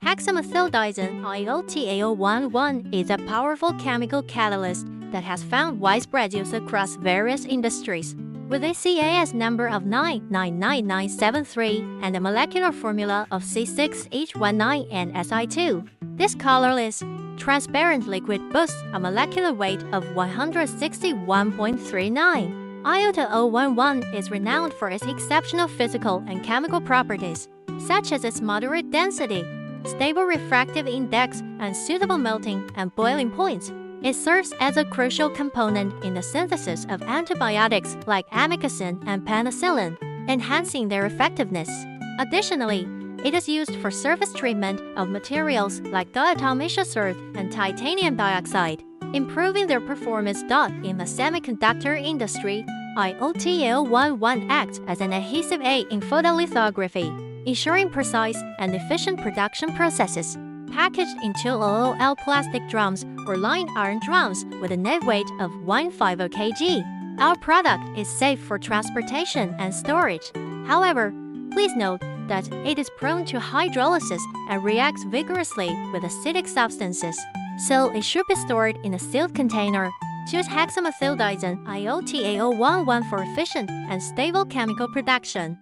Hexamethyldisilazane IOTA is a powerful chemical catalyst that has found widespread use across various industries. With a CAS number of 999973 and a molecular formula of C6H19 and Si2, this colorless, transparent liquid boasts a molecular weight of 161.39. IOTA 011 is renowned for its exceptional physical and chemical properties, such as its moderate density, stable refractive index, and suitable melting and boiling points. It serves as a crucial component in the synthesis of antibiotics like amikacin and penicillin, enhancing their effectiveness. Additionally, it is used for surface treatment of materials like diatomaceous earth and titanium dioxide, improving their performance. In the semiconductor industry, IOTA 011 acts as an adhesive aid in photolithography, ensuring precise and efficient production processes. Packaged in 200L plastic drums or lined iron drums with a net weight of 150 kg, our product is safe for transportation and storage. However, please note that it is prone to hydrolysis and reacts vigorously with acidic substances, so it should be stored in a sealed container. Choose Hexamethyldisilazane IOTA 011 for efficient and stable chemical production.